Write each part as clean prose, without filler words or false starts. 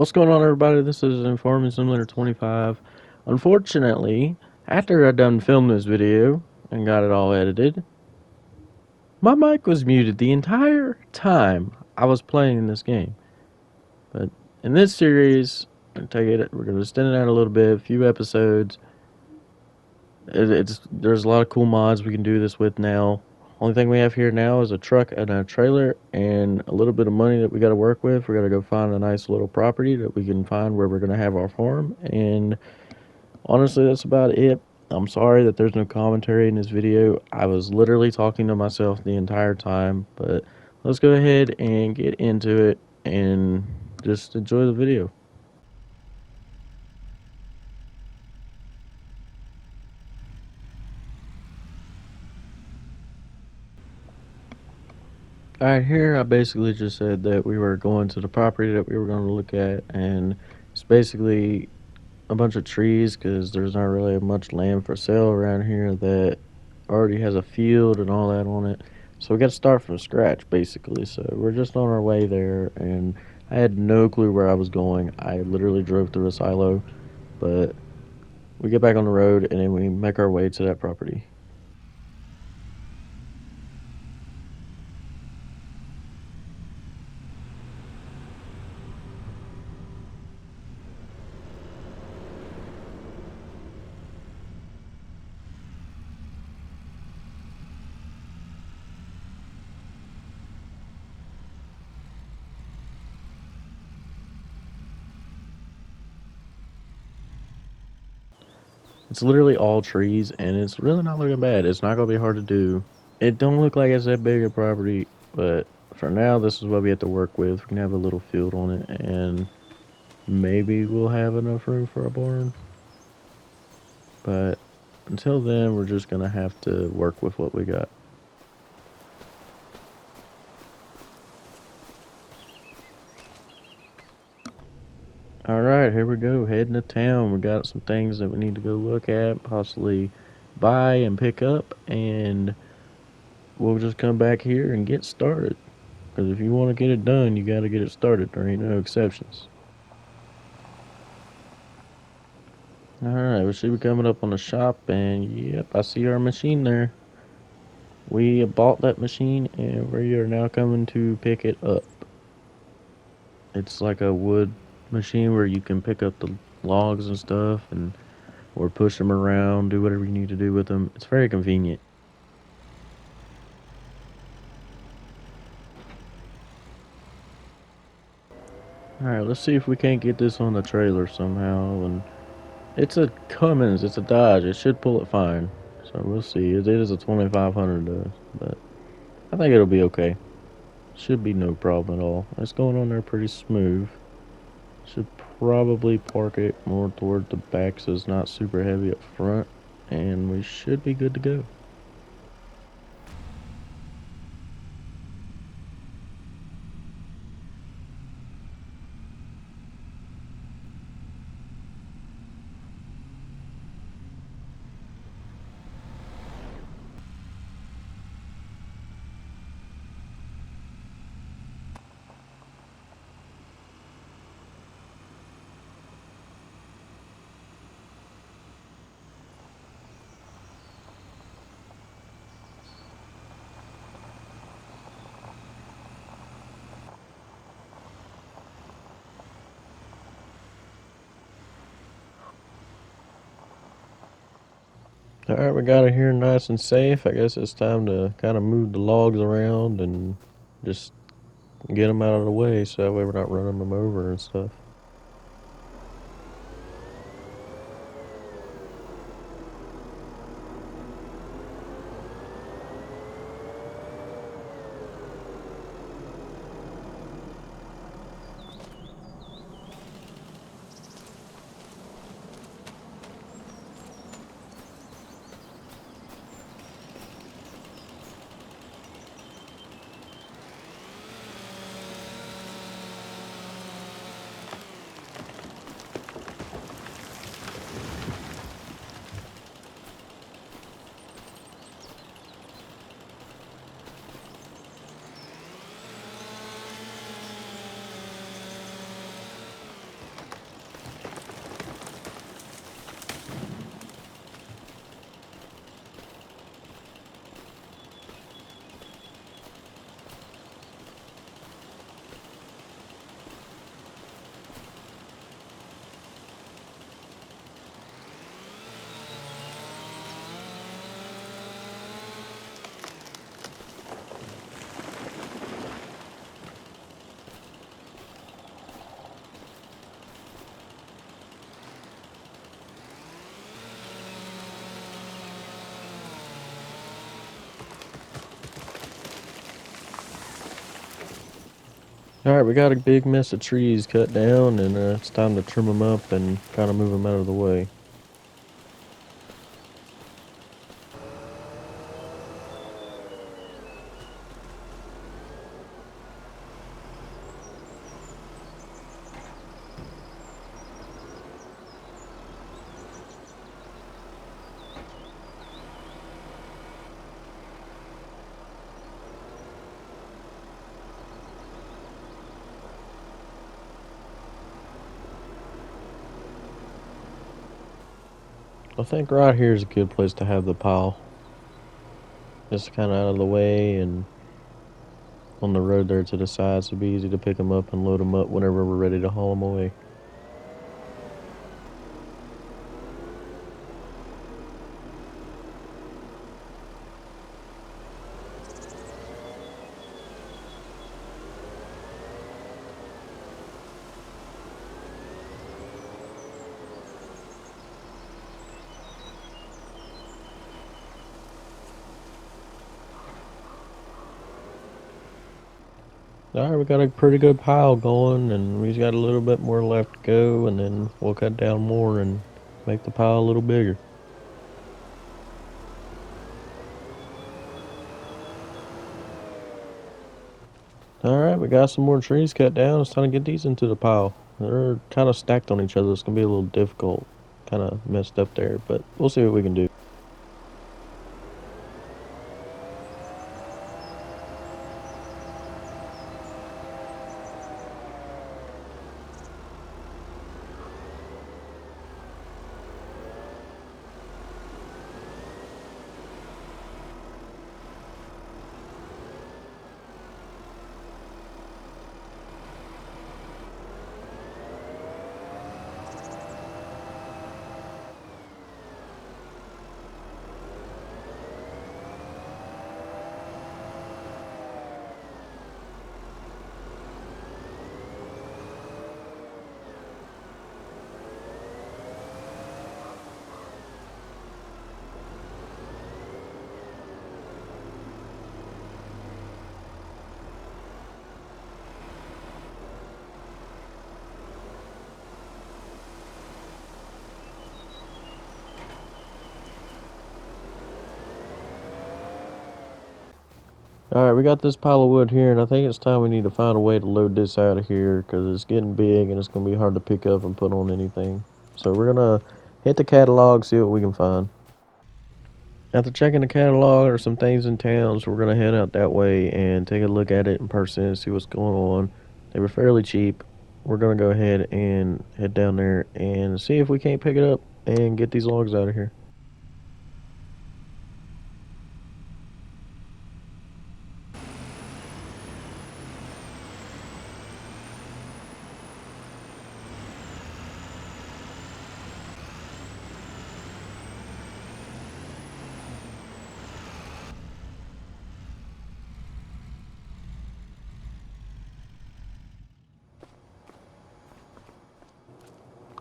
What's going on, everybody? This is Informing Simulator 25. Unfortunately, after I done filmed this video and got it all edited, my mic was muted the entire time I was playing this game. But in this series, we're going to extend it out a little bit, a few episodes. There's a lot of cool mods we can do this with now. Only thing we have here now is a truck and a trailer and a little bit of money that we got to work with. We got to go find a nice little property that we can find where we're going to have our farm. And honestly, that's about it. I'm sorry that there's no commentary in this video. I was literally talking to myself the entire time. But let's go ahead and get into it and just enjoy the video. Alright, here I basically just said that we were going to the property that we were going to look at, and it's basically a bunch of trees because there's not really much land for sale around here that already has a field and all that on it. So we got to start from scratch basically. So we're just on our way there, and I had no clue where I was going. I literally drove through a silo, but we get back on the road and then we make our way to that property. It's literally all trees, and it's really not looking bad. It's not gonna be hard to do. It don't look like it's that big a property, but for now, this is what we have to work with. We can have a little field on it, and maybe we'll have enough room for a barn. But until then, we're just gonna have to work with what we got. Alright, here we go, heading to town. We got some things that we need to go look at, possibly buy and pick up, and we'll just come back here and get started. Because if you want to get it done, you got to get it started. There ain't no exceptions. Alright, we should be coming up on the shop, and yep, I see our machine there. We bought that machine, and we are now coming to pick it up. It's like a wood machine where you can pick up the logs and stuff, and or push them around, do whatever you need to do with them. It's very convenient. Alright, let's see if we can't get this on the trailer somehow. And it's a Cummins, it's a Dodge. It should pull it fine. So we'll see. It is a 2500 though, but I think it'll be okay. Should be no problem at all. It's going on there pretty smooth. Should probably park it more toward the back so it's not super heavy up front, and we should be good to go. Alright, we got it here nice and safe. I guess it's time to kind of move the logs around and just get them out of the way so that way we're not running them over and stuff. Alright, we got a big mess of trees cut down, and it's time to trim them up and kind of move them out of the way. I think right here is a good place to have the pile. Just kind of out of the way and on the road there to the side, so it'd be easy to pick them up and load them up whenever we're ready to haul them away. Alright, we got a pretty good pile going, and we've got a little bit more left to go, and then we'll cut down more and make the pile a little bigger. Alright, we got some more trees cut down. It's time to get these into the pile. They're kind of stacked on each other. It's going to be a little difficult, kind of messed up there, but we'll see what we can do. Alright, we got this pile of wood here, and I think it's time we need to find a way to load this out of here, because it's getting big and it's going to be hard to pick up and put on anything. So we're going to hit the catalog, see what we can find. After checking the catalog, there's some things in town, so we're going to head out that way and take a look at it in person and see what's going on. They were fairly cheap. We're going to go ahead and head down there and see if we can't pick it up and get these logs out of here.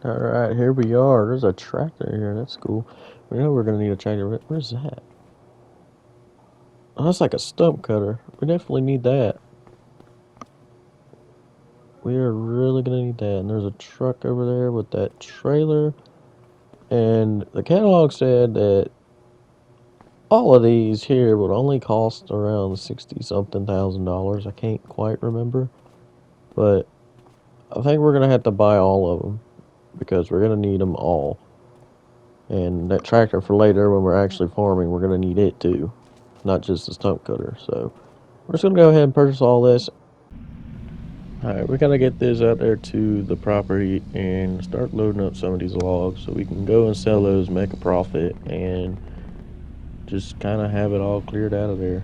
Alright, here we are. There's a tractor here. That's cool. We know we're going to need a tractor. Where's that? Oh, that's like a stump cutter. We definitely need that. We are really going to need that. And there's a truck over there with that trailer. And the catalog said that all of these here would only cost around 60-something thousand dollars. I can't quite remember. But I think we're going to have to buy all of them, because we're going to need them all. And that tractor for later, when we're actually farming, we're going to need it too, not just the stump cutter. So we're just going to go ahead and purchase all this. Alright, we got to get this out there to the property and start loading up some of these logs so we can go and sell those, make a profit, and just kind of have it all cleared out of there.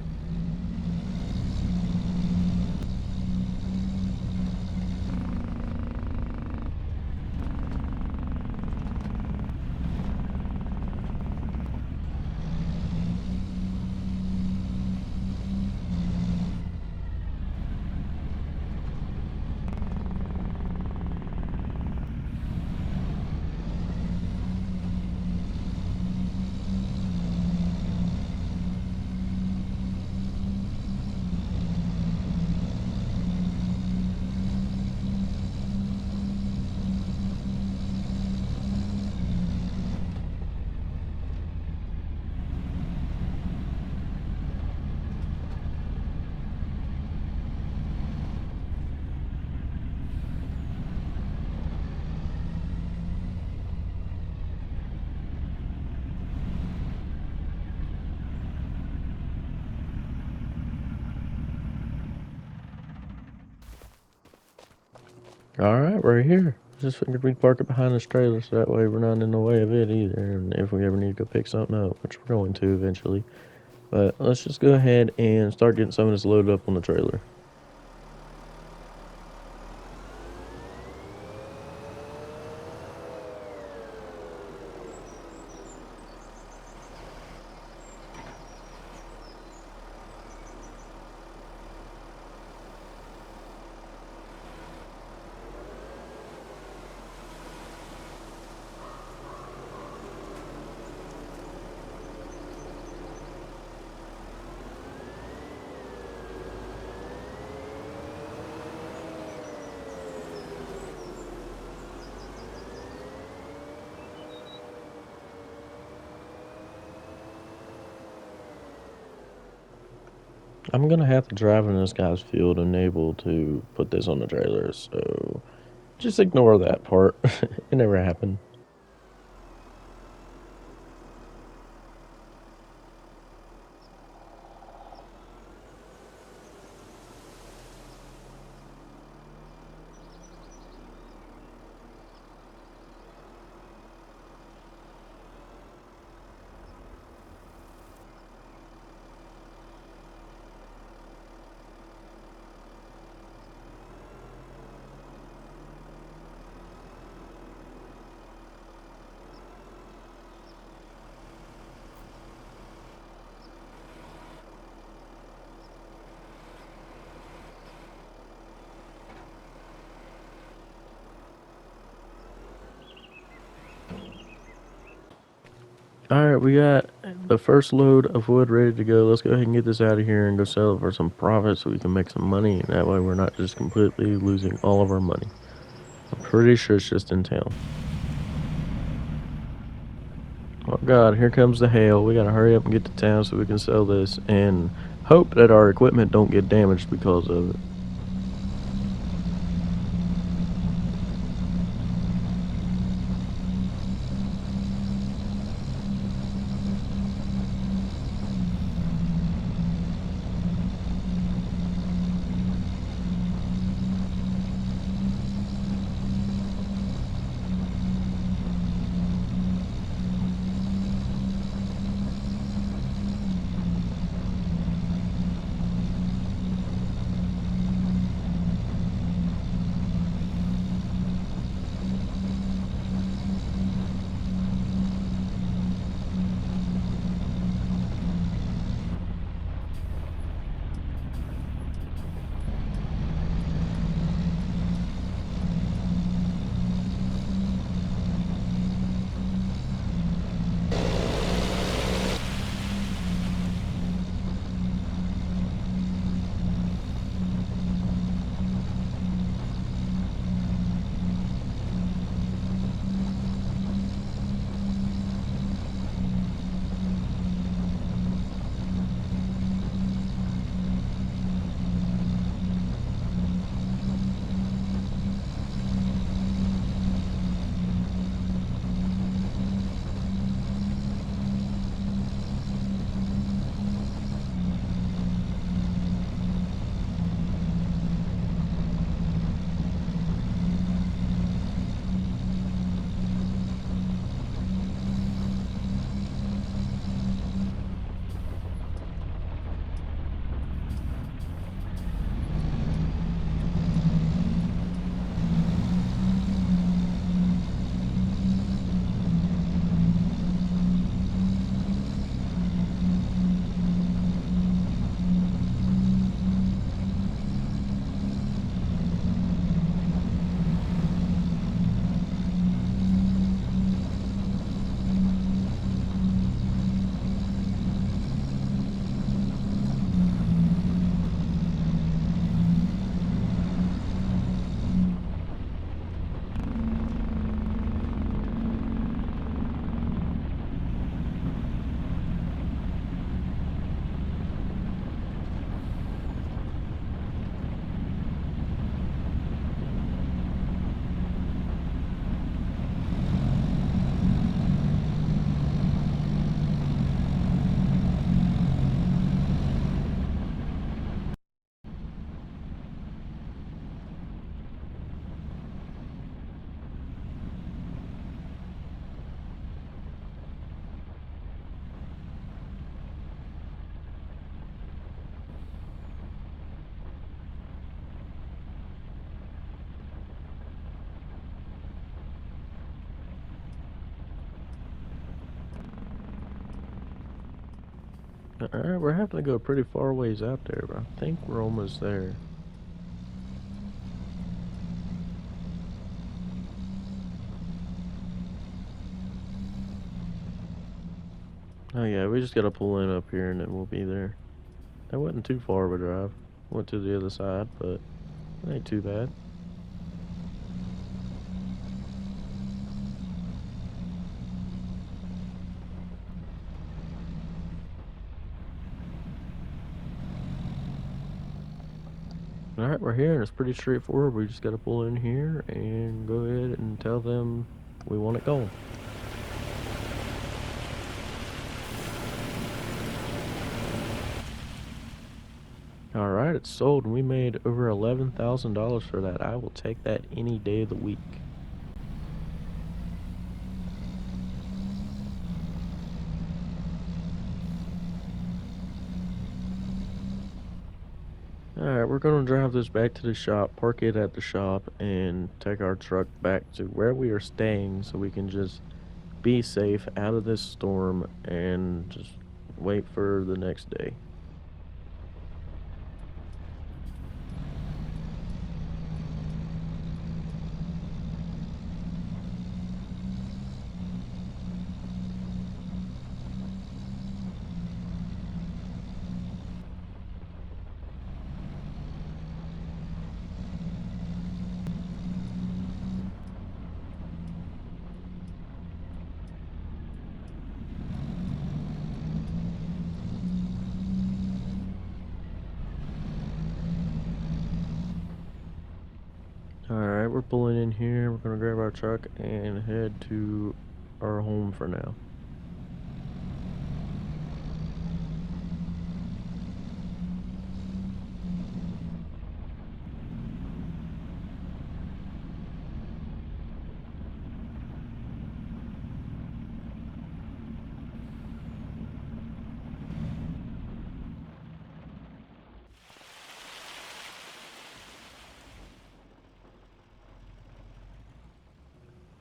Alright, we're here. Just figured we'd park it behind this trailer so that way we're not in the way of it either. And if we ever need to go pick something up, which we're going to eventually. But let's just go ahead and start getting some of this loaded up on the trailer. I'm gonna have to drive in this guy's field and able to put this on the trailer, so just ignore that part. It never happened. Alright, we got the first load of wood ready to go. Let's go ahead and get this out of here and go sell it for some profit so we can make some money. And that way we're not just completely losing all of our money. I'm pretty sure it's just in town. Oh god, here comes the hail. We gotta hurry up and get to town so we can sell this and hope that our equipment don't get damaged because of it. Alright, we're having to go pretty far ways out there, but I think we're almost there. Oh yeah, we just gotta pull in up here and then we'll be there. That wasn't too far of a drive. Went to the other side, but it ain't too bad. Alright, we're here and it's pretty straightforward. We just gotta pull in here and go ahead and tell them we want it gone. Alright, it's sold and we made over $11,000 for that. I will take that any day of the week. Alright, we're gonna drive this back to the shop, park it at the shop, and take our truck back to where we are staying so we can just be safe out of this storm and just wait for the next day. Alright, we're pulling in here. We're gonna grab our truck and head to our home for now.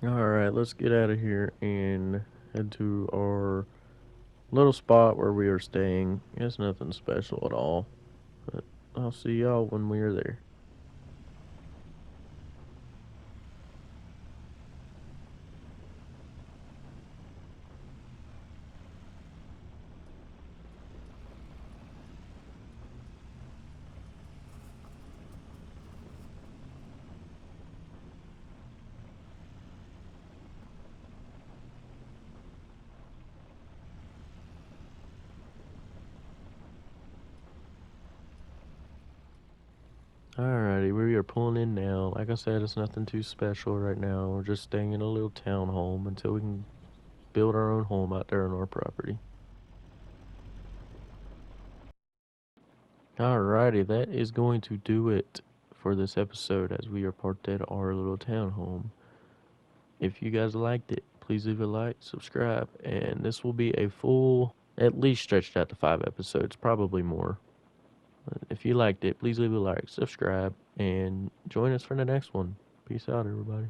Alright, let's get out of here and head to our little spot where we are staying. It's nothing special at all, but I'll see y'all when we are there. Alrighty, we are pulling in now. Like I said, it's nothing too special right now. We're just staying in a little townhome until we can build our own home out there on our property. Alrighty, that is going to do it for this episode as we are parked at our little townhome. If you guys liked it, please leave a like, subscribe, and this will be a full, at least stretched out to 5 episodes, probably more. If you liked it, please leave a like, subscribe, and join us for the next one. Peace out, everybody.